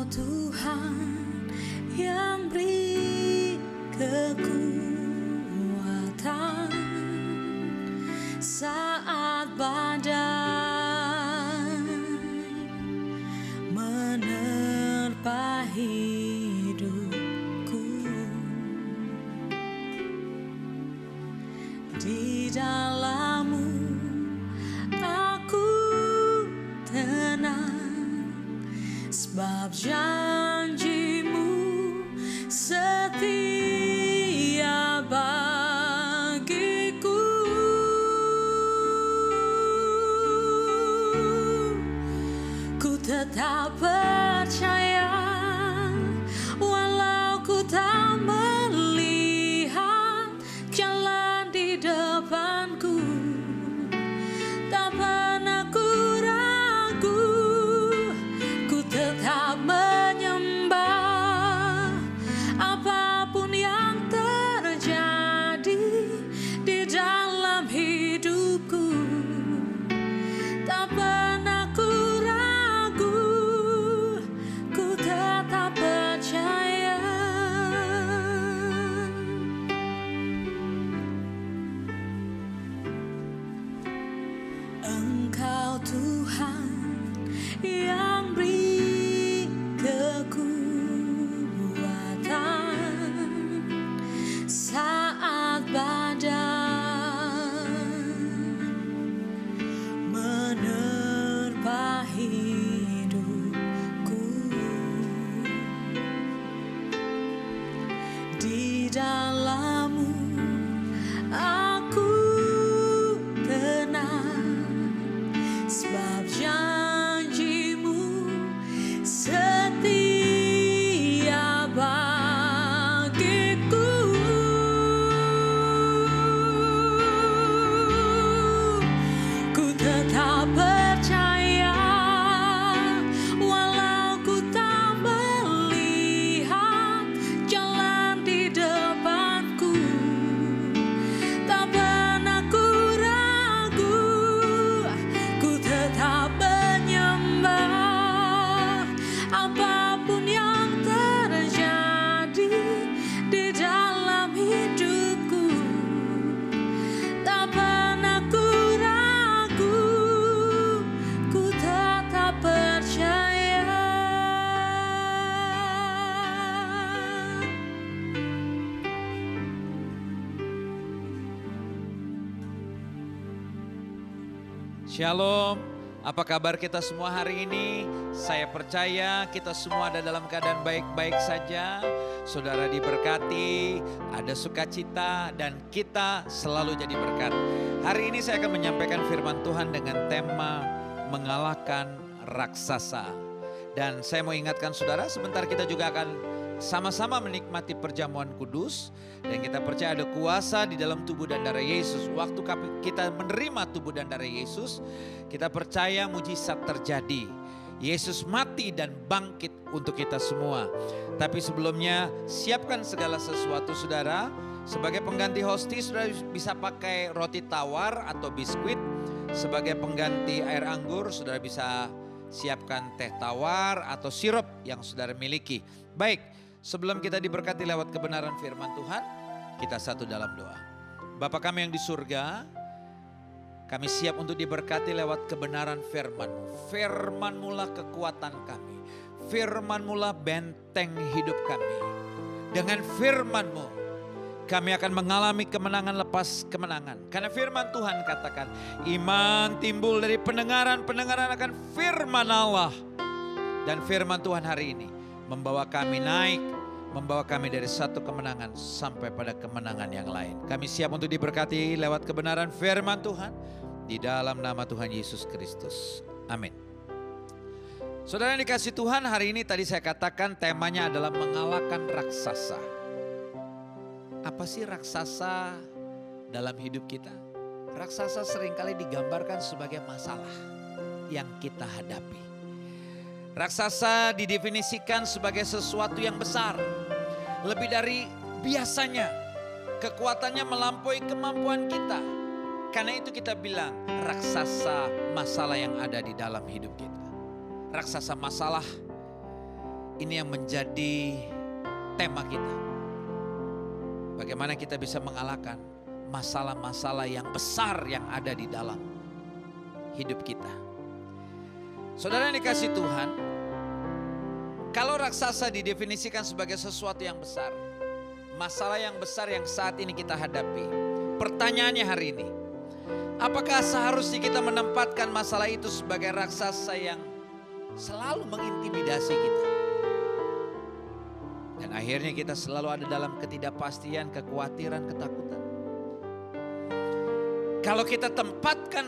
Tuhan yang beri kekuatan saat badai menerpa hidupku. Di dalam-Mu aku tenang, sebab janji-Mu setia bagiku. Ku tetap percaya walau ku tak melihat jalan di depanku. Tak pernah ku ragu, ku tetap menyembah apapun yang terjadi di dalam hidupku. Tak pernah ku ragu, ku tetap percaya. Engkau Tuhan yang beri kekuatan saat badai menerpa hidupku. Di dalam-Mu aku tenang, sebab janji-Mu setia bagiku. Ku tetap percaya walau ku tak melihat jalan di depanku. Tak pernah ku ragu, ku tetap menyembah apapun yang terjadi di dalam hidupku. Tak pernah ku ragu, ku tetap percaya. Shalom, apa kabar kita semua hari ini? Saya percaya kita semua ada dalam keadaan baik-baik saja. Saudara diberkati, ada sukacita, dan kita selalu jadi berkat. Hari ini saya akan menyampaikan firman Tuhan dengan tema mengalahkan raksasa. Dan saya mau ingatkan saudara, sebentar kita juga akan sama-sama menikmati perjamuan kudus. Dan kita percaya ada kuasa di dalam tubuh dan darah Yesus. Waktu kita menerima tubuh dan darah Yesus, kita percaya mujizat terjadi. Yesus mati dan bangkit untuk kita semua. Tapi sebelumnya siapkan segala sesuatu saudara. Sebagai pengganti hosti saudara bisa pakai roti tawar atau biskuit. Sebagai pengganti air anggur saudara bisa siapkan teh tawar atau sirup yang saudara miliki. Baik, sebelum kita diberkati lewat kebenaran firman Tuhan, kita satu dalam doa. Bapa kami yang di surga, kami siap untuk diberkati lewat kebenaran firman-Mu. Firman-Mu lah kekuatan kami. Firman-Mu lah benteng hidup kami. Dengan firman-Mu kami akan mengalami kemenangan lepas kemenangan. Karena firman Tuhan katakan, iman timbul dari pendengaran, pendengaran akan firman Allah. Dan firman Tuhan hari ini membawa kami naik, membawa kami dari satu kemenangan sampai pada kemenangan yang lain. Kami siap untuk diberkati lewat kebenaran firman Tuhan. Di dalam nama Tuhan Yesus Kristus. Amin. Saudara yang dikasih Tuhan, hari ini tadi saya katakan temanya adalah mengalahkan raksasa. Apa sih raksasa dalam hidup kita? Raksasa seringkali digambarkan sebagai masalah yang kita hadapi. Raksasa didefinisikan sebagai sesuatu yang besar, lebih dari biasanya. Kekuatannya melampaui kemampuan kita. Karena itu kita bilang raksasa masalah yang ada di dalam hidup kita. Raksasa masalah Ini yang menjadi tema kita. Bagaimana kita bisa mengalahkan masalah-masalah yang besar yang ada di dalam hidup kita. Saudara yang dikasihi Tuhan, kalau raksasa didefinisikan sebagai sesuatu yang besar, masalah yang besar yang saat ini kita hadapi. Pertanyaannya hari ini, apakah seharusnya kita menempatkan masalah itu sebagai raksasa yang selalu mengintimidasi kita? Dan akhirnya kita selalu ada dalam ketidakpastian, kekhawatiran, ketakutan. Kalau kita tempatkan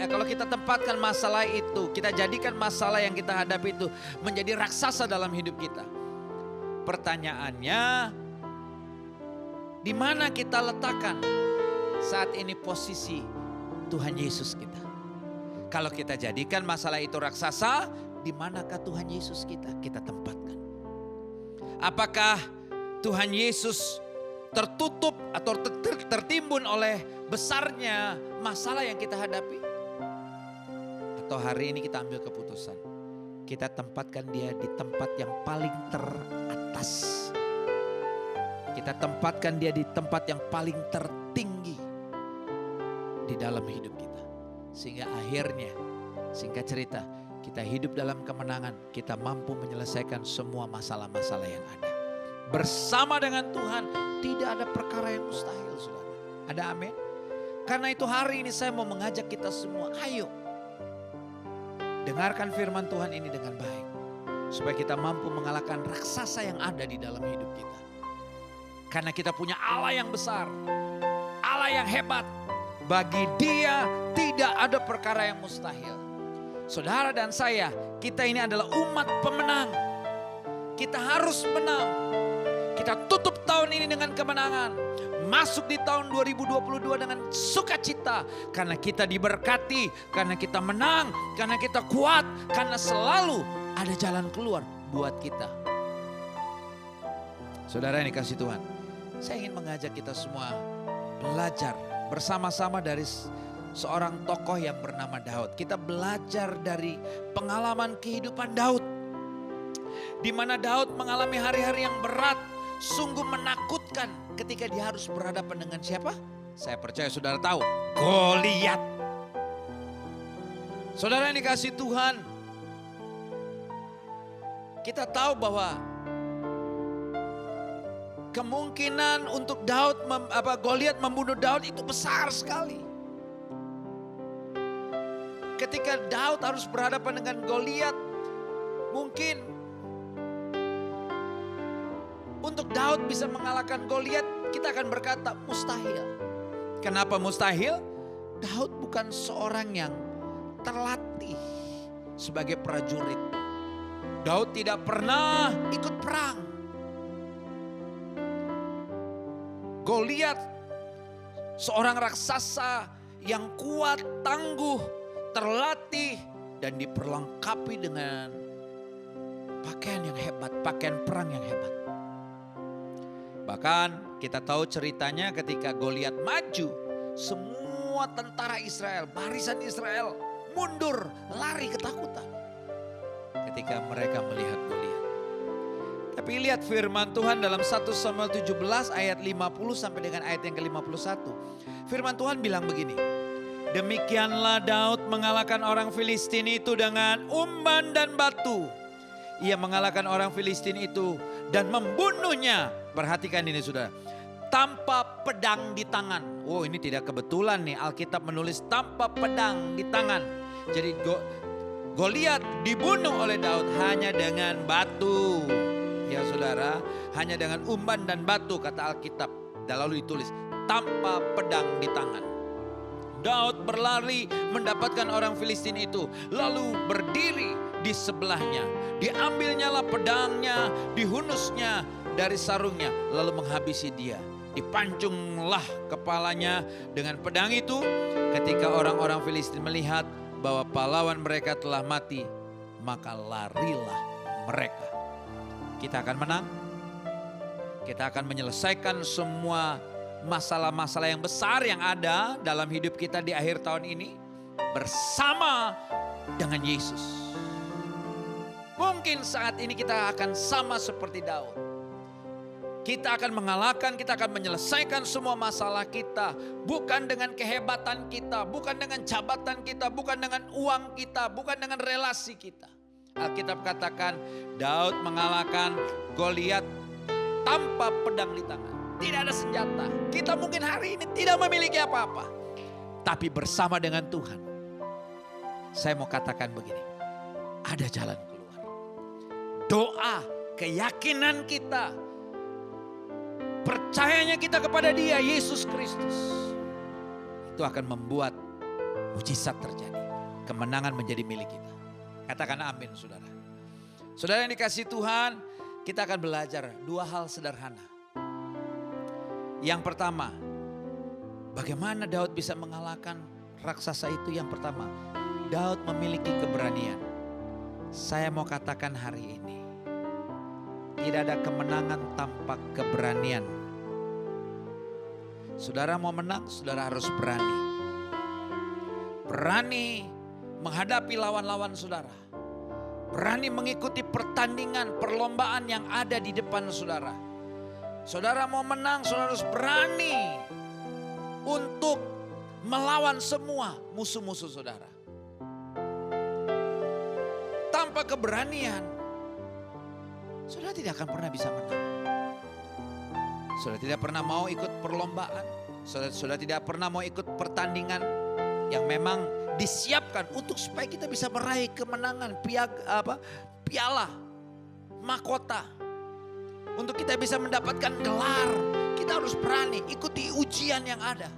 kalau kita tempatkan masalah itu, kita jadikan masalah yang kita hadapi itu menjadi raksasa dalam hidup kita. Pertanyaannya, di mana kita letakkan saat ini posisi Tuhan Yesus kita? Kalau kita jadikan masalah itu raksasa, di manakah Tuhan Yesus kita tempatkan? Apakah Tuhan Yesus tertutup atau tertimbun oleh besarnya masalah yang kita hadapi? Atau hari ini kita ambil keputusan, kita tempatkan dia di tempat yang paling teratas. Kita tempatkan dia di tempat yang paling tertinggi di dalam hidup kita. Sehingga akhirnya, singkat cerita, kita hidup dalam kemenangan, kita mampu menyelesaikan semua masalah-masalah yang ada. Bersama dengan Tuhan tidak ada perkara yang mustahil, saudara. Ada amin? Karena itu hari ini saya mau mengajak kita semua, ayo dengarkan firman Tuhan ini dengan baik. Supaya kita mampu mengalahkan raksasa yang ada di dalam hidup kita. Karena kita punya Allah yang besar, Allah yang hebat. Bagi dia tidak ada perkara yang mustahil. Saudara dan saya, kita ini adalah umat pemenang. Kita harus menang. Kita tutup tahun ini dengan kemenangan. Masuk di tahun 2022 dengan sukacita. Karena kita diberkati, karena kita menang, karena kita kuat. Karena selalu ada jalan keluar buat kita. Saudara yang dikasihi Tuhan, saya ingin mengajak kita semua belajar bersama-sama dari seorang tokoh yang bernama Daud. Kita belajar dari pengalaman kehidupan Daud. Di mana Daud mengalami hari-hari yang berat, sungguh menakutkan ketika dia harus berhadapan dengan siapa? Saya percaya saudara tahu, Goliat. Saudara yang dikasihi Tuhan, kita tahu bahwa kemungkinan untuk Goliat membunuh Daud itu besar sekali. Ketika Daud harus berhadapan dengan Goliat, mungkin untuk Daud bisa mengalahkan Goliat, kita akan berkata mustahil. Kenapa mustahil? Daud bukan seorang yang terlatih sebagai prajurit. Daud tidak pernah ikut perang. Goliat seorang raksasa yang kuat, tangguh, terlatih dan diperlengkapi dengan pakaian yang hebat, pakaian perang yang hebat. Bahkan kita tahu ceritanya ketika Goliat maju, semua tentara Israel, barisan Israel mundur, lari ketakutan ketika mereka melihat Goliat. Tapi lihat firman Tuhan dalam 1 Samuel 17 ayat 50 sampai dengan ayat yang ke-51. Firman Tuhan bilang begini. Demikianlah Daud mengalahkan orang Filistin itu dengan umban dan batu. Ia mengalahkan orang Filistin itu dan membunuhnya. Perhatikan ini saudara. Tanpa pedang di tangan. Oh ini tidak kebetulan nih, Alkitab menulis tanpa pedang di tangan. Jadi Goliat dibunuh oleh Daud hanya dengan batu. Ya saudara, hanya dengan umban dan batu kata Alkitab. Dan lalu ditulis tanpa pedang di tangan. Daud berlari mendapatkan orang Filistin itu. Lalu berdiri di sebelahnya. Diambilnyalah pedangnya, dihunusnya dari sarungnya. Lalu menghabisi dia. Dipancunglah kepalanya dengan pedang itu. Ketika orang-orang Filistin melihat bahwa pahlawan mereka telah mati, maka larilah mereka. Kita akan menang. Kita akan menyelesaikan semua masalah-masalah yang besar yang ada dalam hidup kita di akhir tahun ini bersama dengan Yesus. mungkin saat ini kita akan sama seperti Daud. Kita akan mengalahkan, kita akan menyelesaikan semua masalah kita. Bukan dengan kehebatan kita, bukan dengan jabatan kita, bukan dengan uang kita, bukan dengan relasi kita. Alkitab katakan Daud mengalahkan Goliat tanpa pedang di tangan. Tidak ada senjata. Kita mungkin hari ini tidak memiliki apa-apa. Tapi bersama dengan Tuhan. Saya mau katakan begini. Ada jalan keluar. Doa, keyakinan kita. Percayanya kita kepada Dia, Yesus Kristus. Itu akan membuat mujizat terjadi. Kemenangan menjadi milik kita. Katakan amin, saudara. Saudara yang dikasihi Tuhan, kita akan belajar dua hal sederhana. Yang pertama, bagaimana Daud bisa mengalahkan raksasa itu? Yang pertama, Daud memiliki keberanian. Saya mau katakan hari ini, tidak ada kemenangan tanpa keberanian. Saudara mau menang, saudara harus berani. Berani menghadapi lawan-lawan saudara. Berani mengikuti pertandingan, perlombaan yang ada di depan saudara. Saudara mau menang, saudara harus berani untuk melawan semua musuh-musuh saudara. Tanpa keberanian, saudara tidak akan pernah bisa menang. Saudara tidak pernah mau ikut perlombaan. Saudara tidak pernah mau ikut pertandingan yang memang disiapkan untuk supaya kita bisa meraih kemenangan, piala, mahkota. Untuk kita bisa mendapatkan gelar, kita harus berani ikuti ujian yang ada.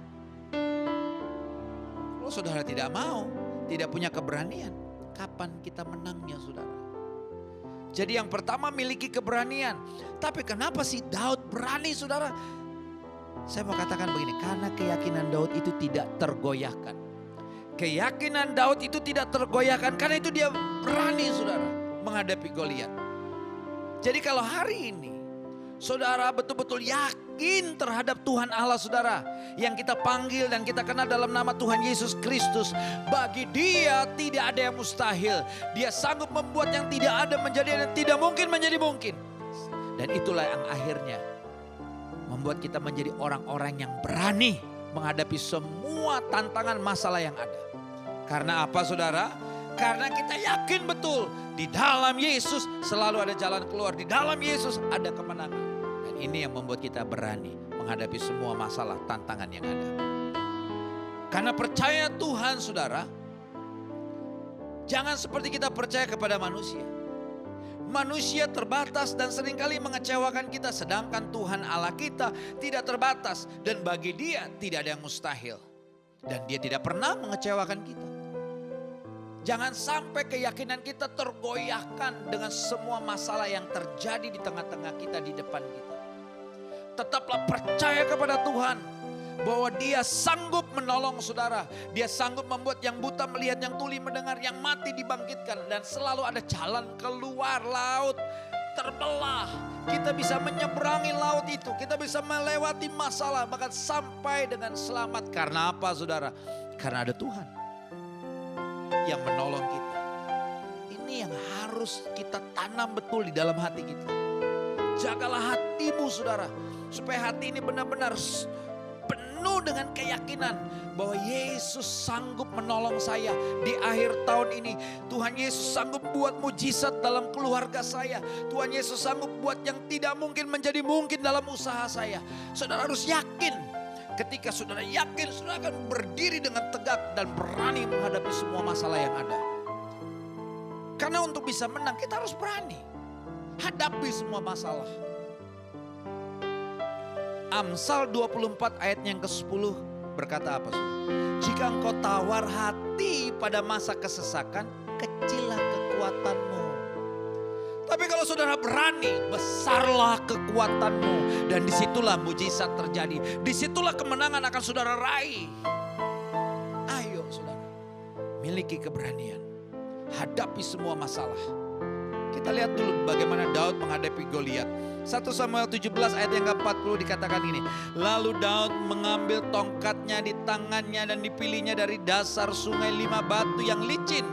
Kalau saudara tidak mau, tidak punya keberanian, kapan kita menangnya saudara? Jadi yang pertama miliki keberanian. Tapi kenapa sih Daud berani saudara? Saya mau katakan begini, karena keyakinan Daud itu tidak tergoyahkan. Keyakinan Daud itu tidak tergoyahkan karena itu dia berani saudara menghadapi Goliat. Jadi kalau hari ini saudara betul-betul yakin terhadap Tuhan Allah saudara yang kita panggil dan kita kenal dalam nama Tuhan Yesus Kristus, bagi Dia tidak ada yang mustahil. Dia sanggup membuat yang tidak ada menjadi dan tidak mungkin menjadi mungkin. Dan itulah yang akhirnya membuat kita menjadi orang-orang yang berani menghadapi semua tantangan masalah yang ada. Karena apa saudara? Karena kita yakin betul di dalam Yesus selalu ada jalan keluar. Di dalam Yesus ada kemenangan. Dan ini yang membuat kita berani menghadapi semua masalah tantangan yang ada. Karena percaya Tuhan saudara, jangan seperti kita percaya kepada manusia. Manusia terbatas dan seringkali mengecewakan kita. Sedangkan Tuhan Allah kita tidak terbatas. Dan bagi Dia tidak ada yang mustahil. Dan Dia tidak pernah mengecewakan kita. Jangan sampai keyakinan kita tergoyahkan dengan semua masalah yang terjadi di tengah-tengah kita, di depan kita. Tetaplah percaya kepada Tuhan. Bahwa Dia sanggup menolong saudara. Dia sanggup membuat yang buta melihat, yang tuli mendengar, yang mati dibangkitkan. Dan selalu ada jalan keluar. Laut terbelah. Kita bisa menyeberangi laut itu. Kita bisa melewati masalah. Bahkan sampai dengan selamat. Karena apa saudara? Karena ada Tuhan yang menolong kita. Ini yang harus kita tanam betul di dalam hati kita. Jagalah hatimu saudara. Supaya hati ini benar-benar penuh dengan keyakinan bahwa Yesus sanggup menolong saya di akhir tahun ini. Tuhan Yesus sanggup buat mujizat dalam keluarga saya. Tuhan Yesus sanggup buat yang tidak mungkin menjadi mungkin dalam usaha saya. Saudara harus yakin. Ketika saudara yakin, saudara akan berdiri dengan tegak dan berani menghadapi semua masalah yang ada. Karena untuk bisa menang kita harus berani hadapi semua masalah. Amsal 24 ayat yang ke-10 berkata apa? Jika engkau tawar hati pada masa kesesakan, kecillah kekuatanmu. Tapi kalau saudara berani, besarlah kekuatanmu. Dan disitulah mujizat terjadi. Disitulah kemenangan akan saudara raih. Ayo saudara, miliki keberanian. Hadapi semua masalah. Kita lihat dulu bagaimana Daud menghadapi Goliat. 1 Samuel 17 ayat yang ke-40 dikatakan ini. Lalu Daud mengambil tongkatnya di tangannya dan dipilihnya dari dasar sungai 5 batu yang licin.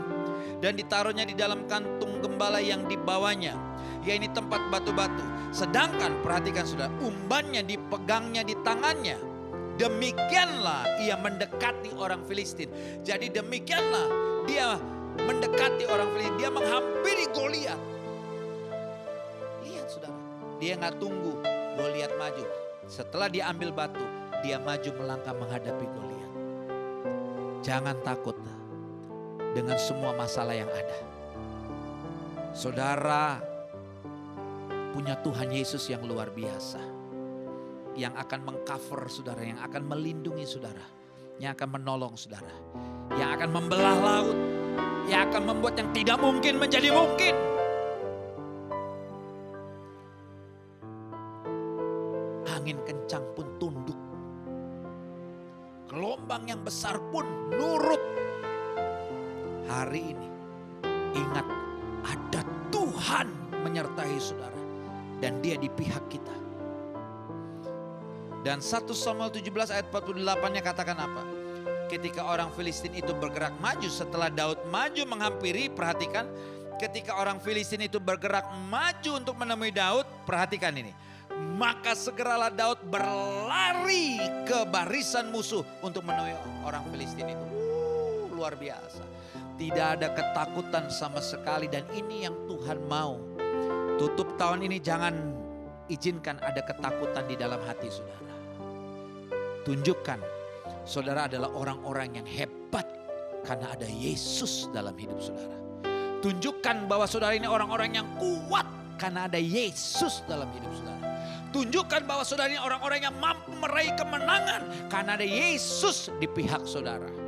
dan ditaruhnya di dalam kantung gembala yang dibawanya, yaitu tempat batu-batu. Sedangkan perhatikan saudara, umbannya dipegangnya di tangannya. Demikianlah ia mendekati orang Filistin. Jadi demikianlah dia mendekati orang Filistin. Dia menghampiri Goliat. Lihat saudara, dia nggak tunggu Goliat maju. Setelah dia ambil batu, dia maju melangkah menghadapi Goliat. Jangan takut dengan semua masalah yang ada. Saudara punya Tuhan Yesus yang luar biasa, yang akan mengcover saudara, yang akan melindungi saudara, yang akan menolong saudara, yang akan membelah laut, yang akan membuat yang tidak mungkin menjadi mungkin. Angin kencang pun tunduk, gelombang yang besar pun nurut. Hari ini ingat, ada Tuhan menyertai saudara dan dia di pihak kita. Dan 1 Samuel 17 ayat 48-nya katakan apa? Ketika orang Filistin itu bergerak maju setelah Daud maju menghampiri, perhatikan, ketika orang Filistin itu bergerak maju untuk menemui Daud, perhatikan ini. Maka segeralah Daud berlari ke barisan musuh untuk menemui orang Filistin itu. Luar biasa. Tidak ada ketakutan sama sekali, dan ini yang Tuhan mau. Tutup tahun ini jangan izinkan ada ketakutan di dalam hati saudara. Tunjukkan saudara adalah orang-orang yang hebat karena ada Yesus dalam hidup saudara. Tunjukkan bahwa saudara ini orang-orang yang kuat karena ada Yesus dalam hidup saudara. Tunjukkan bahwa saudara ini orang-orang yang mampu meraih kemenangan karena ada Yesus di pihak saudara.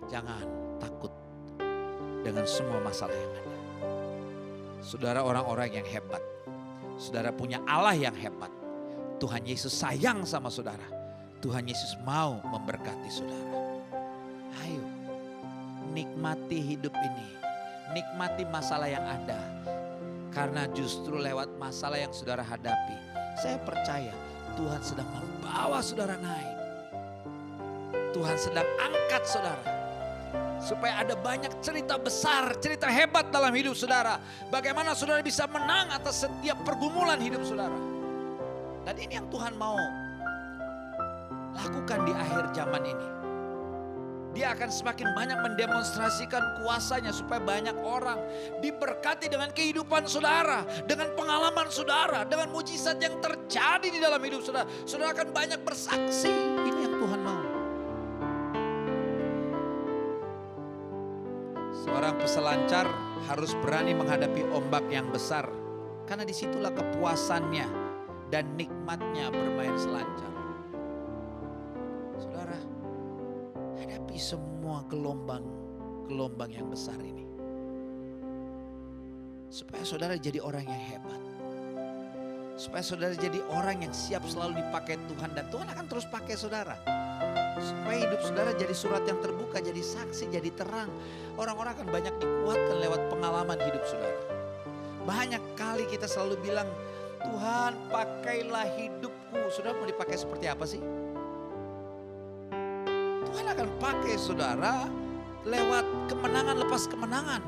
Jangan takut dengan semua masalah yang ada. Saudara orang-orang yang hebat. Saudara punya Allah yang hebat. Tuhan Yesus sayang sama saudara. Tuhan Yesus mau memberkati saudara. Ayo, nikmati hidup ini. Nikmati masalah yang ada. Karena justru lewat masalah yang saudara hadapi, saya percaya Tuhan sedang membawa saudara naik. Tuhan sedang angkat saudara. Supaya ada banyak cerita besar, cerita hebat dalam hidup saudara. Bagaimana saudara bisa menang atas setiap pergumulan hidup saudara. Dan ini yang Tuhan mau lakukan di akhir zaman ini. Dia akan semakin banyak mendemonstrasikan kuasanya supaya banyak orang diberkati dengan kehidupan saudara, dengan pengalaman saudara, dengan mujizat yang terjadi di dalam hidup saudara. Saudara akan banyak bersaksi. Ini yang Tuhan mau. Seorang peselancar harus berani menghadapi ombak yang besar, karena disitulah kepuasannya dan nikmatnya bermain selancar. Saudara, hadapi semua gelombang yang besar ini. Supaya saudara jadi orang yang hebat. Supaya saudara jadi orang yang siap selalu dipakai Tuhan, dan Tuhan akan terus pakai saudara. Supaya hidup saudara jadi surat yang terbuka, jadi saksi, jadi terang. Orang-orang akan banyak dikuatkan lewat pengalaman hidup saudara. Banyak kali kita selalu bilang, Tuhan pakailah hidupku. Saudara mau dipakai seperti apa sih? Tuhan akan pakai saudara lewat kemenangan lepas kemenangan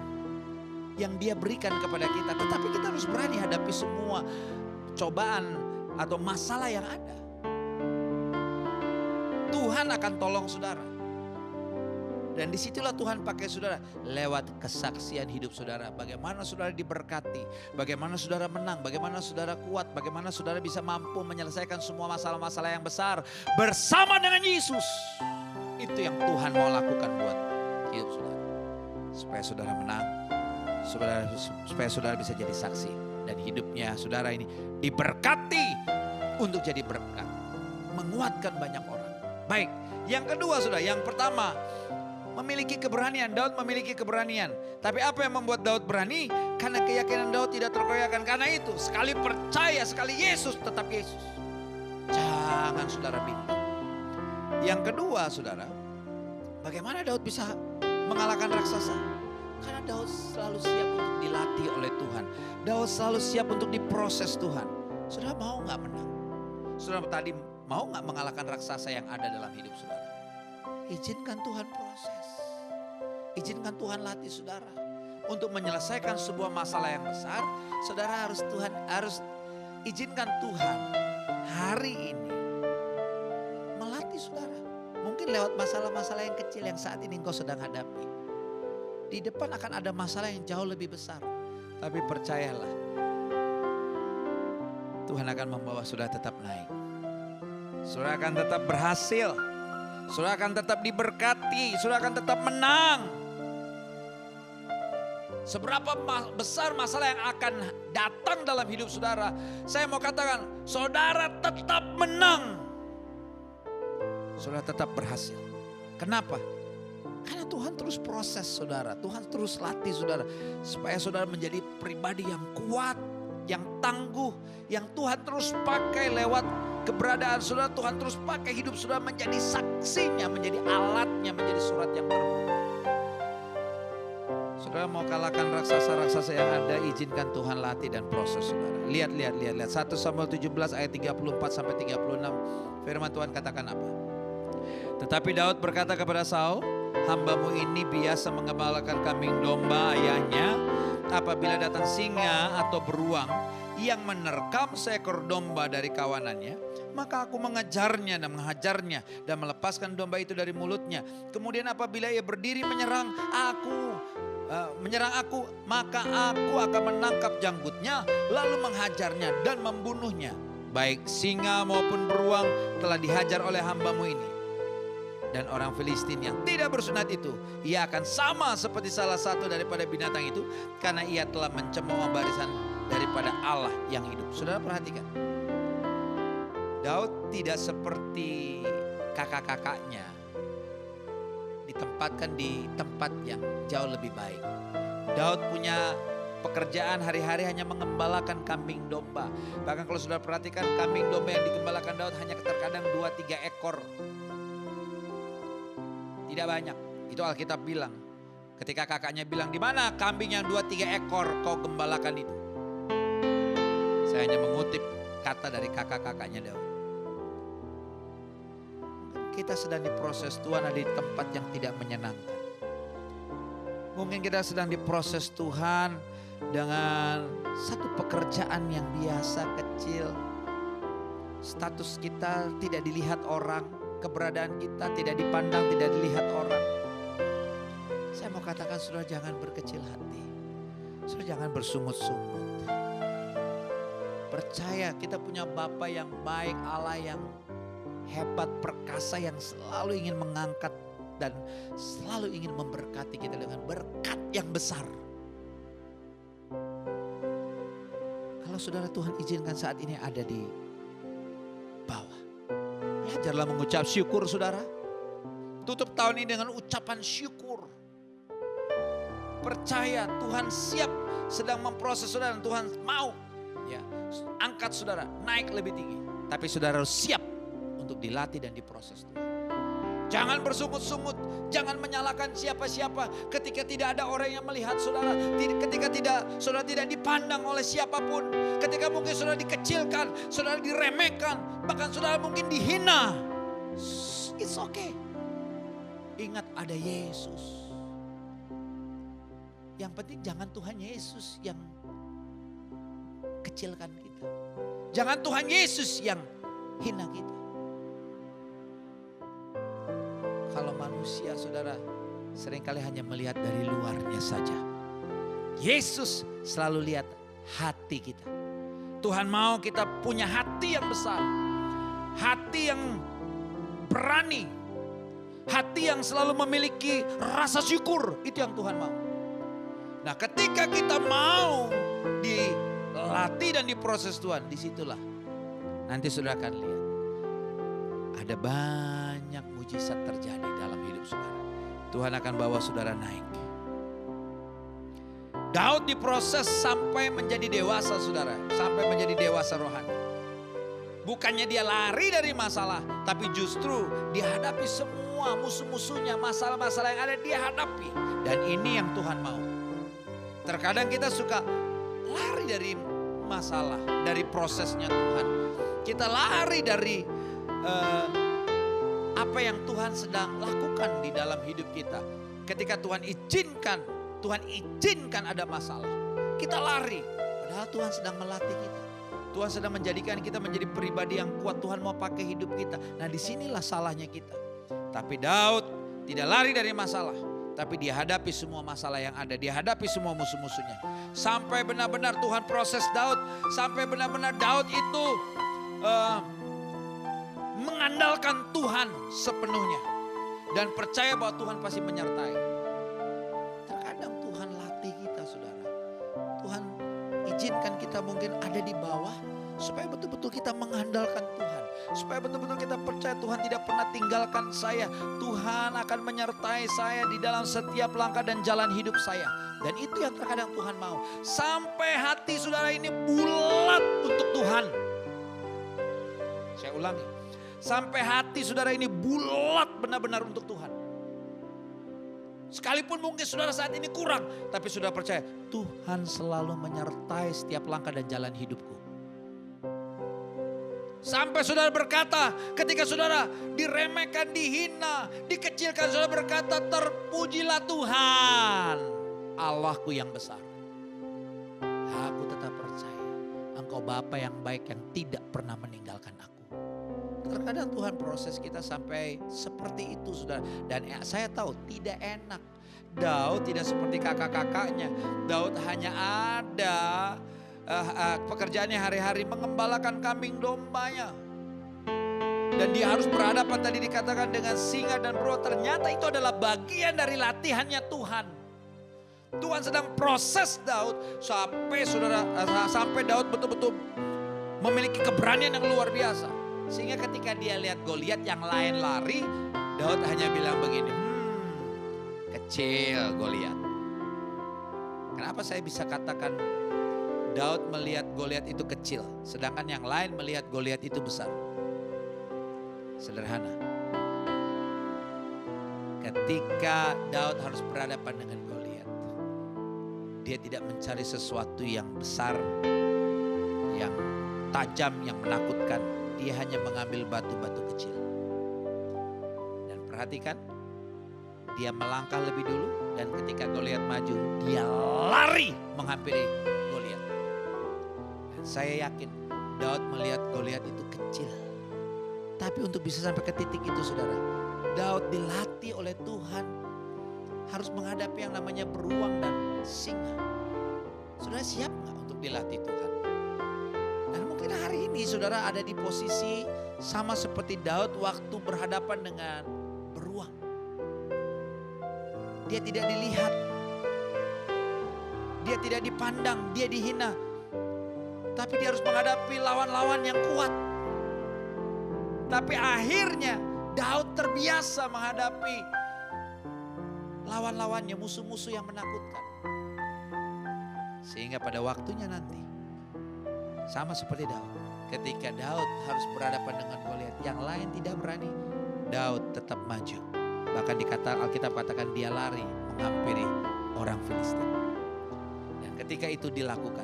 yang dia berikan kepada kita. Tetapi kita harus berani hadapi semua cobaan atau masalah yang ada. Tuhan akan tolong saudara. Dan disitulah Tuhan pakai saudara lewat kesaksian hidup saudara. Bagaimana saudara diberkati, bagaimana saudara menang, bagaimana saudara kuat, bagaimana saudara bisa mampu menyelesaikan semua masalah-masalah yang besar bersama dengan Yesus. Itu yang Tuhan mau lakukan buat hidup saudara. Supaya saudara menang, supaya saudara bisa jadi saksi. Dan hidupnya saudara ini diberkati untuk jadi berkat. Menguatkan banyak orang. Baik, yang kedua saudara, yang pertama memiliki keberanian. Daud memiliki keberanian. Tapi apa yang membuat Daud berani? Karena keyakinan Daud tidak terkoyakkan. Karena itu sekali percaya, sekali Yesus tetap Yesus. Jangan saudara bimbang. Yang kedua saudara, bagaimana Daud bisa mengalahkan raksasa? Karena Daud selalu siap untuk dilatih oleh Tuhan. Daud selalu siap untuk diproses Tuhan. Saudara mau gak menang? Saudara tadi mau gak mengalahkan raksasa yang ada dalam hidup saudara? Izinkan Tuhan proses. Izinkan Tuhan latih saudara. Untuk menyelesaikan sebuah masalah yang besar, saudara harus izinkan Tuhan hari ini melatih saudara. Mungkin lewat masalah-masalah yang kecil yang saat ini engkau sedang hadapi. Di depan akan ada masalah yang jauh lebih besar. Tapi percayalah, Tuhan akan membawa saudara tetap naik. Saudara akan tetap berhasil. Saudara akan tetap diberkati. Saudara akan tetap menang. Seberapa besar masalah yang akan datang dalam hidup saudara, saya mau katakan, saudara tetap menang. Saudara tetap berhasil. Kenapa? Karena Tuhan terus proses saudara. Tuhan terus latih saudara. Supaya saudara menjadi pribadi yang kuat, yang tangguh, yang Tuhan terus pakai lewat keberadaan saudara. Tuhan terus pakai hidup saudara menjadi saksinya, menjadi alatnya, menjadi surat yang terbuka. Saudara mau kalahkan raksasa-raksasa yang ada, izinkan Tuhan latih dan proses saudara. Lihat. 1 Samuel 17 ayat 34 sampai 36. Firman Tuhan katakan apa? Tetapi Daud berkata kepada Saul, hambamu ini biasa mengembalakan kambing domba ayahnya. Apabila datang singa atau beruang yang menerkam seekor domba dari kawanannya, maka aku mengejarnya dan menghajarnya dan melepaskan domba itu dari mulutnya. Kemudian apabila ia berdiri menyerang aku, maka aku akan menangkap janggutnya lalu menghajarnya dan membunuhnya. Baik singa maupun beruang telah dihajar oleh hambamu ini. Dan orang Filistin yang tidak bersunat itu, ia akan sama seperti salah satu daripada binatang itu, karena ia telah mencemooh barisan daripada Allah yang hidup. Saudara perhatikan, Daud tidak seperti kakak-kakaknya ditempatkan di tempat yang jauh lebih baik. Daud punya pekerjaan hari-hari hanya mengembalakan kambing domba. Bahkan kalau saudara perhatikan, kambing domba yang digembalakan Daud hanya terkadang 2-3 ekor. Tidak banyak. Itu Alkitab bilang. Ketika kakaknya bilang, di mana kambing yang 2-3 ekor kau gembalakan itu? Saya hanya mengutip kata dari kakak-kakaknya Daud. Kita sedang diproses, Tuhan ada di tempat yang tidak menyenangkan. Mungkin kita sedang diproses Tuhan dengan satu pekerjaan yang biasa kecil. Status kita tidak dilihat orang. Keberadaan kita tidak dipandang, tidak dilihat orang. Saya mau katakan saudara, jangan berkecil hati. Saudara jangan bersungut-sungut. Percaya kita punya Bapa yang baik, Allah yang hebat, perkasa, yang selalu ingin mengangkat dan selalu ingin memberkati kita dengan berkat yang besar. Kalau saudara Tuhan izinkan saat ini ada di bawah, belajarlah mengucap syukur saudara. Tutup tahun ini dengan ucapan syukur. Percaya Tuhan siap sedang memproses saudara dan Tuhan mau angkat saudara naik lebih tinggi. Tapi saudara harus siap untuk dilatih dan diproses Tuhan. Jangan bersungut-sungut, jangan menyalahkan siapa-siapa ketika tidak ada orang yang melihat saudara, ketika saudara tidak dipandang oleh siapapun, ketika mungkin saudara dikecilkan, saudara diremehkan, bahkan saudara mungkin dihina. It's okay. Ingat ada Yesus. Yang penting jangan Tuhan Yesus yang kecilkan kita. Jangan Tuhan Yesus yang hina kita. Kalau manusia saudara seringkali hanya melihat dari luarnya saja. Yesus selalu lihat hati kita. Tuhan mau kita punya hati yang besar. Hati yang berani. Hati yang selalu memiliki rasa syukur. Itu yang Tuhan mau. Nah ketika kita mau dilatih dan diproses Tuhan, disitulah nanti saudara akan lihat. Ada banyak mujizat terjadi dalam hidup saudara. Tuhan akan bawa saudara naik. Daud diproses sampai menjadi dewasa saudara. Sampai menjadi dewasa rohani. Bukannya dia lari dari masalah. Tapi justru dihadapi semua musuh-musuhnya. Masalah-masalah yang ada dia hadapi. Dan ini yang Tuhan mau. Terkadang kita suka lari dari masalah. Dari prosesnya Tuhan. Kita lari dari apa yang Tuhan sedang lakukan di dalam hidup kita. ketika Tuhan izinkan ada masalah, kita lari. Padahal Tuhan sedang melatih kita. Tuhan sedang menjadikan kita menjadi pribadi yang kuat. Tuhan mau pakai hidup kita. Nah, disinilah salahnya kita. Tapi Daud tidak lari dari masalah, tapi dia hadapi semua masalah yang ada. Dia hadapi semua musuh-musuhnya. Sampai benar-benar Tuhan proses Daud. Sampai benar-benar Daud itu mengandalkan Tuhan sepenuhnya. Dan percaya bahwa Tuhan pasti menyertai. Terkadang Tuhan latih kita, saudara. Tuhan izinkan kita mungkin ada di bawah, supaya betul-betul kita mengandalkan Tuhan. Supaya betul-betul kita percaya Tuhan tidak pernah tinggalkan saya. Tuhan akan menyertai saya di dalam setiap langkah dan jalan hidup saya. Dan itu yang terkadang Tuhan mau. Sampai hati saudara ini bulat untuk Tuhan. Saya ulangi. Sampai hati saudara ini bulat benar-benar untuk Tuhan. Sekalipun mungkin saudara saat ini kurang, tapi saudara percaya Tuhan selalu menyertai setiap langkah dan jalan hidupku. Sampai saudara berkata, ketika saudara diremehkan, dihina, dikecilkan, saudara berkata, terpujilah Tuhan, Allahku yang besar. Aku tetap percaya Engkau Bapa yang baik yang tidak pernah meninggalkan aku. Terkadang Tuhan proses kita sampai seperti itu, saudara. Dan saya tahu tidak enak. Daud tidak seperti kakak-kakaknya. Daud hanya ada pekerjaannya hari-hari mengembalakan kambing dombanya. Dan dia harus berhadapan tadi dikatakan dengan singa dan beruang. Ternyata itu adalah bagian dari latihannya Tuhan. Tuhan sedang proses Daud sampai Daud betul-betul memiliki keberanian yang luar biasa. Sehingga ketika dia lihat Goliat yang lain lari, Daud hanya bilang begini, kecil Goliat. Kenapa saya bisa katakan Daud melihat Goliat itu kecil, sedangkan yang lain melihat Goliat itu besar? Sederhana. Ketika Daud harus berhadapan dengan Goliat, dia tidak mencari sesuatu yang besar, yang tajam, yang menakutkan. Dia hanya mengambil batu-batu kecil. Dan perhatikan, dia melangkah lebih dulu, dan ketika Goliat maju, dia lari menghampiri Goliat. Dan saya yakin Daud melihat Goliat itu kecil. Tapi untuk bisa sampai ke titik itu, saudara, Daud dilatih oleh Tuhan harus menghadapi yang namanya beruang dan singa. Saudara siap nggak untuk dilatih Tuhan? Dan mungkin hari ini saudara ada di posisi sama seperti Daud waktu berhadapan dengan beruang. Dia tidak dilihat, dia tidak dipandang, dia dihina. Tapi dia harus menghadapi lawan-lawan yang kuat. Tapi akhirnya Daud terbiasa menghadapi lawan-lawannya, musuh-musuh yang menakutkan. Sehingga pada waktunya nanti sama seperti Daud. Ketika Daud harus berhadapan dengan Goliat, yang lain tidak berani, Daud tetap maju. Bahkan Alkitab katakan dia lari menghampiri orang Filistin. Dan ketika itu dilakukan,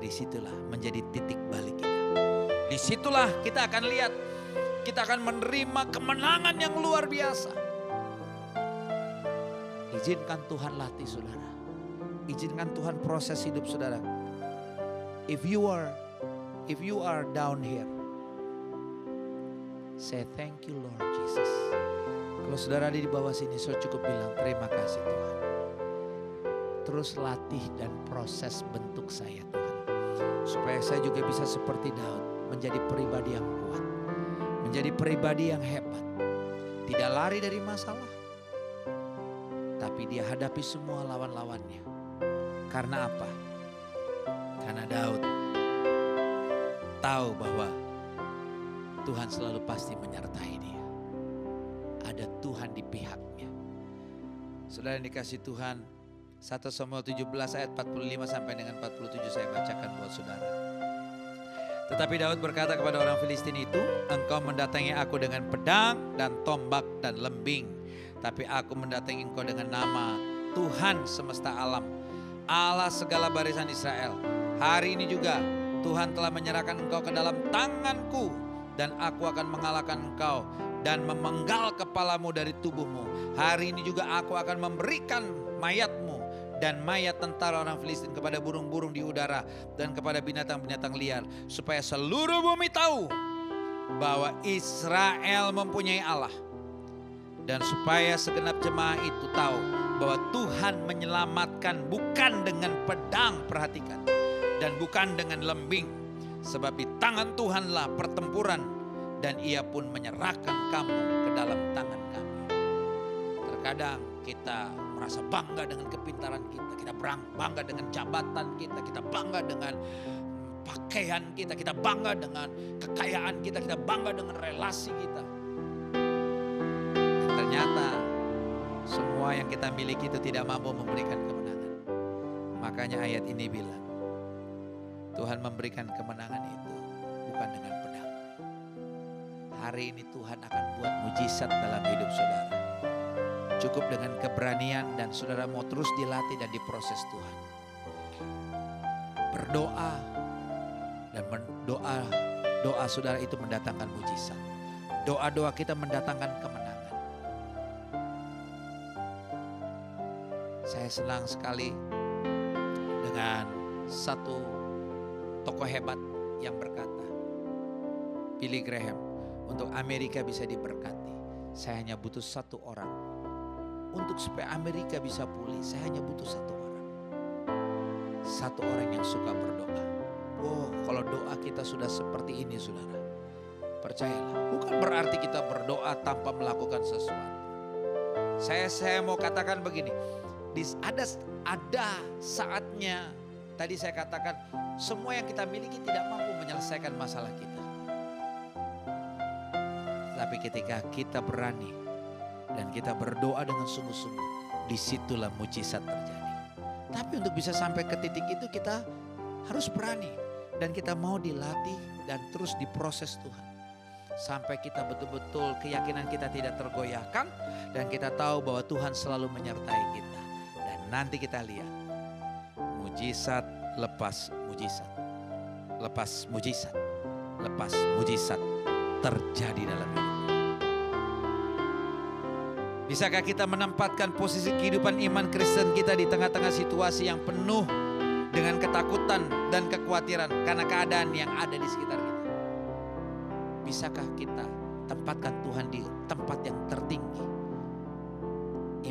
disitulah menjadi titik balik kita. Disitulah kita akan lihat, kita akan menerima kemenangan yang luar biasa. Izinkan Tuhan latih saudara. Izinkan Tuhan proses hidup saudara. If you are down here, say thank you Lord Jesus. Kalau saudara ada di bawah sini, saudara cukup bilang terima kasih Tuhan. Terus latih dan proses bentuk saya Tuhan. Supaya saya juga bisa seperti Daud, menjadi pribadi yang kuat. Menjadi pribadi yang hebat. Tidak lari dari masalah, tapi dia hadapi semua lawan-lawannya. Karena apa? Karena Daud tahu bahwa Tuhan selalu pasti menyertai dia. Ada Tuhan di pihaknya. Saudara yang dikasih Tuhan, 1 Samuel 17 ayat 45 sampai dengan 47 saya bacakan buat saudara. Tetapi Daud berkata kepada orang Filistin itu, engkau mendatangi aku dengan pedang dan tombak dan lembing. Tapi aku mendatangi engkau dengan nama Tuhan semesta alam, Allah segala barisan Israel. Hari ini juga Tuhan telah menyerahkan engkau ke dalam tanganku dan aku akan mengalahkan engkau dan memenggal kepalamu dari tubuhmu. Hari ini juga aku akan memberikan mayatmu dan mayat tentara orang Filistin kepada burung-burung di udara dan kepada binatang-binatang liar, supaya seluruh bumi tahu bahwa Israel mempunyai Allah, dan supaya segenap jemaah itu tahu bahwa Tuhan menyelamatkan bukan dengan pedang, perhatikan, dan bukan dengan lembing, sebab di tangan Tuhanlah pertempuran, dan Ia pun menyerahkan kamu ke dalam tangan kami. Terkadang kita merasa bangga dengan kepintaran kita bangga dengan jabatan kita bangga dengan pakaian kita bangga dengan kekayaan kita bangga dengan relasi kita. Dan ternyata semua yang kita miliki itu tidak mampu memberikan kemenangan. Makanya ayat ini bilang, Tuhan memberikan kemenangan itu bukan dengan pedang. Hari ini Tuhan akan buat mujizat dalam hidup saudara. Cukup dengan keberanian dan saudara mau terus dilatih dan diproses Tuhan. Berdoa dan doa saudara itu mendatangkan mujizat. Doa-doa kita mendatangkan kemenangan. Saya senang sekali dengan satu tokoh hebat yang berkata, Billy Graham, untuk Amerika bisa diberkati, saya hanya butuh satu orang. Untuk supaya Amerika bisa pulih, saya hanya butuh satu orang. Satu orang yang suka berdoa. Oh, kalau doa kita sudah seperti ini saudara, percayalah, bukan berarti kita berdoa tanpa melakukan sesuatu. Saya mau katakan begini, ada saatnya, tadi saya katakan, semua yang kita miliki tidak mampu menyelesaikan masalah kita. Tapi ketika kita berani dan kita berdoa dengan sungguh-sungguh, disitulah mujizat terjadi. Tapi untuk bisa sampai ke titik itu kita harus berani. Dan kita mau dilatih dan terus diproses Tuhan. Sampai kita betul-betul keyakinan kita tidak tergoyahkan. Dan kita tahu bahwa Tuhan selalu menyertai kita. Dan nanti kita lihat mujizat lepas mujizat. Lepas mujizat. Lepas mujizat terjadi dalam hidup. Bisakah kita menempatkan posisi kehidupan iman Kristen kita di tengah-tengah situasi yang penuh dengan ketakutan dan kekhawatiran karena keadaan yang ada di sekitar kita? Bisakah kita tempatkan Tuhan di tempat yang tertinggi?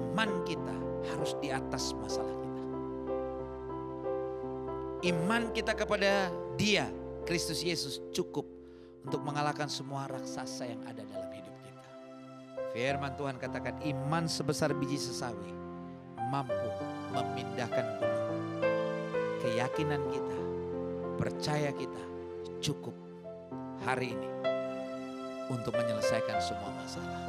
Iman kita harus di atas masalah kita. Iman kita kepada Dia, Kristus Yesus, cukup untuk mengalahkan semua raksasa yang ada dalam hidup kita. Firman Tuhan katakan, iman sebesar biji sesawi mampu memindahkan gunung. Keyakinan kita, percaya kita cukup hari ini untuk menyelesaikan semua masalah.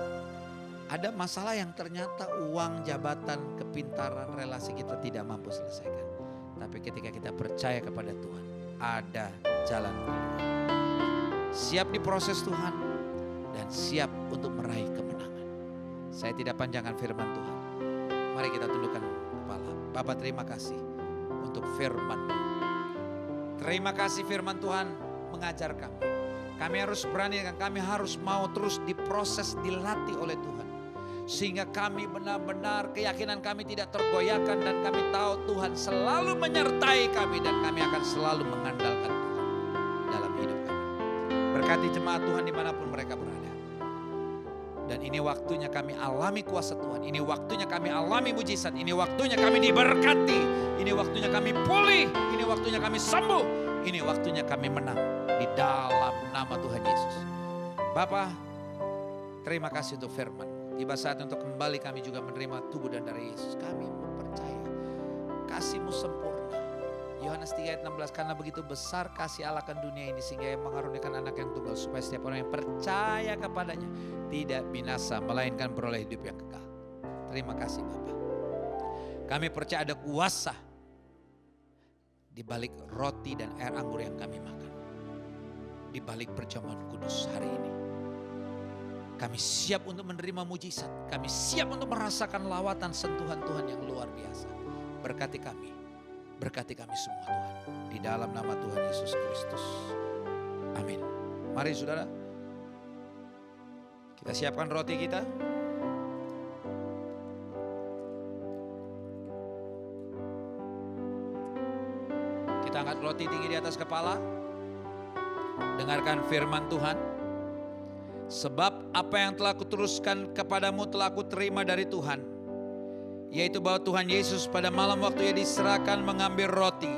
Ada masalah yang ternyata uang, jabatan, kepintaran, relasi kita tidak mampu selesaikan. Tapi ketika kita percaya kepada Tuhan, ada jalan keluar. Siap diproses Tuhan dan siap untuk meraih kemenangan. Saya tidak panjangkan firman Tuhan. Mari kita tundukkan kepala. Bapa, terima kasih untuk firman. Terima kasih firman Tuhan mengajar kami. Kami harus berani dan kami harus mau terus diproses, dilatih oleh Tuhan. Sehingga kami benar-benar keyakinan kami tidak tergoyahkan dan kami tahu Tuhan selalu menyertai kami dan kami akan selalu mengandalkan Tuhan dalam hidup kami. Berkati jemaat Tuhan dimanapun mereka berada. Dan ini waktunya kami alami kuasa Tuhan. Ini waktunya kami alami mujizat. Ini waktunya kami diberkati. Ini waktunya kami pulih. Ini waktunya kami sembuh. Ini waktunya kami menang di dalam nama Tuhan Yesus. Bapa, terima kasih untuk firman. Tiba saat untuk kembali kami juga menerima tubuh dan darah Yesus. Kami mempercaya kasih-Mu sempurna. Yohanes 3 ayat 16, karena begitu besar kasih Allah akan dunia ini sehingga Ia mengaruniakan anak yang tunggal supaya setiap orang yang percaya kepadanya tidak binasa melainkan beroleh hidup yang kekal. Terima kasih Bapa. Kami percaya ada kuasa di balik roti dan air anggur yang kami makan. Di balik perjamuan kudus hari ini. Kami siap untuk menerima mujizat. Kami siap untuk merasakan lawatan sentuhan Tuhan yang luar biasa. Berkati kami. Berkati kami semua Tuhan. Di dalam nama Tuhan Yesus Kristus. Amin. Mari saudara, Kita siapkan roti kita. Kita angkat roti tinggi di atas kepala. Dengarkan firman Tuhan. Sebab apa yang telah kuteruskan kepadamu telah kuterima dari Tuhan, yaitu bahwa Tuhan Yesus pada malam waktu ia diserahkan mengambil roti,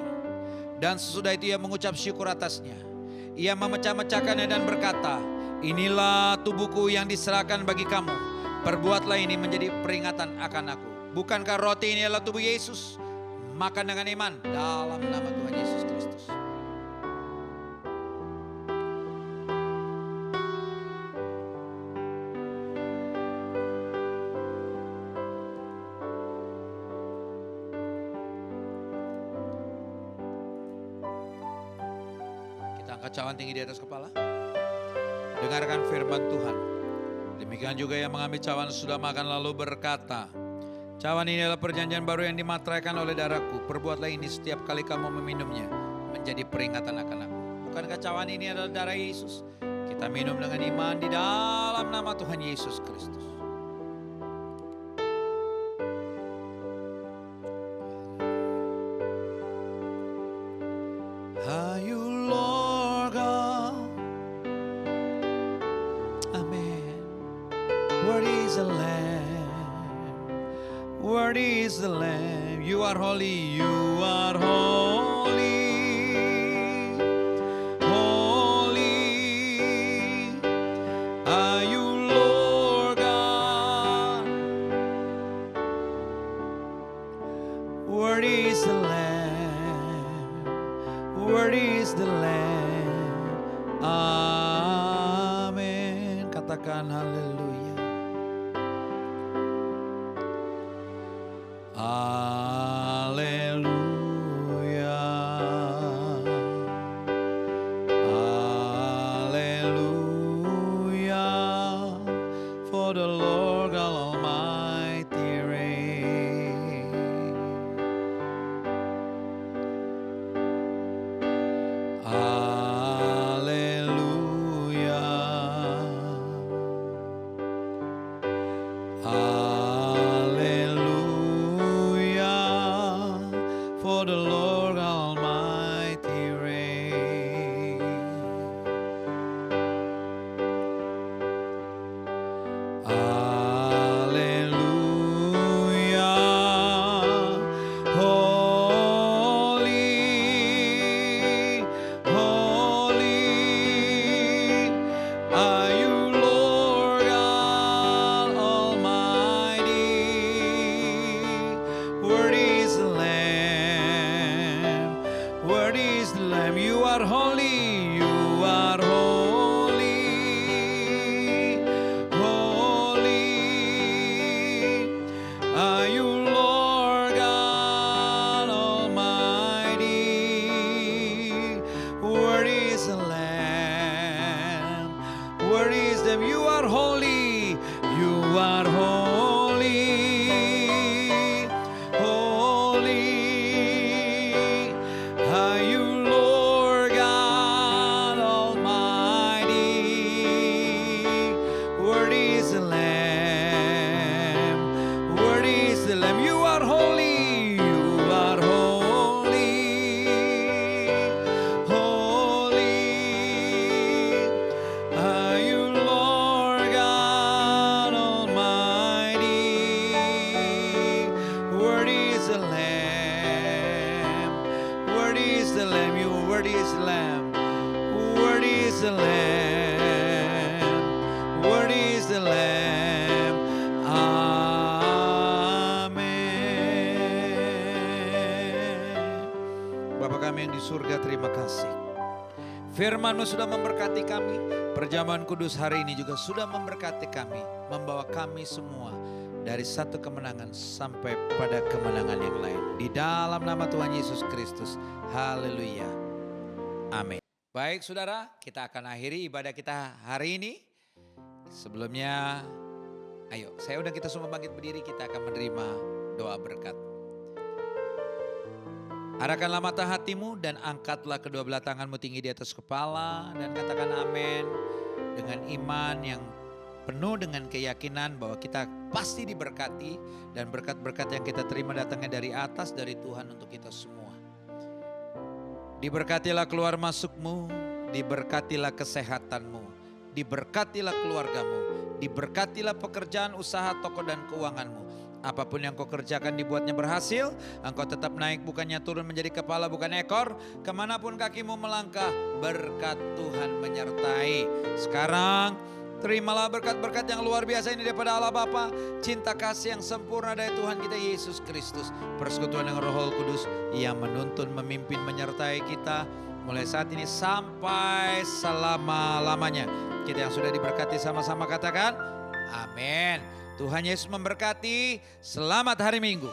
dan sesudah itu ia mengucap syukur atasnya. Ia memecah-mecahkannya dan berkata, inilah tubuhku yang diserahkan bagi kamu. Perbuatlah ini menjadi peringatan akan aku. Bukankah roti ini adalah tubuh Yesus? Makan dengan iman dalam nama Tuhan Yesus Kristus. Cawan tinggi di atas kepala. Dengarkan firman Tuhan. Demikian juga yang mengambil cawan sudah makan lalu berkata, cawan ini adalah perjanjian baru yang dimateraikan oleh darahku. Perbuatlah ini setiap kali kamu meminumnya menjadi peringatan akan aku. Bukankah cawan ini adalah darah Yesus? Kita minum dengan iman di dalam nama Tuhan Yesus Kristus. Worthy is the Lamb. You are holy, you are holy. Holy are you, Lord God. Worthy is the Lamb. Worthy is the Lamb. Amen. Katakan haleluya. Firman-Mu sudah memberkati kami. Perjamuan kudus hari ini juga sudah memberkati kami. Membawa kami semua dari satu kemenangan sampai pada kemenangan yang lain. Di dalam nama Tuhan Yesus Kristus. Haleluya. Amin. Baik saudara, kita akan akhiri ibadah kita hari ini. Sebelumnya, ayo saya undang kita semua bangkit berdiri. Kita akan menerima doa berkat. Arahkanlah mata hatimu dan angkatlah kedua belah tanganmu tinggi di atas kepala dan katakan amin dengan iman yang penuh dengan keyakinan bahwa kita pasti diberkati. Dan berkat-berkat yang kita terima datangnya dari atas, dari Tuhan untuk kita semua. Diberkatilah keluar masukmu, diberkatilah kesehatanmu, diberkatilah keluargamu, diberkatilah pekerjaan, usaha, toko dan keuanganmu. Apapun yang kau kerjakan dibuatnya berhasil. Engkau tetap naik bukannya turun, menjadi kepala bukan ekor. Kemanapun kakimu melangkah, berkat Tuhan menyertai. Sekarang terimalah berkat-berkat yang luar biasa ini daripada Allah Bapa, cinta kasih yang sempurna dari Tuhan kita Yesus Kristus, persekutuan dengan Roh Kudus yang menuntun, memimpin, menyertai kita mulai saat ini sampai selama-lamanya. Kita yang sudah diberkati sama-sama katakan amin. Tuhan Yesus memberkati. Selamat hari Minggu.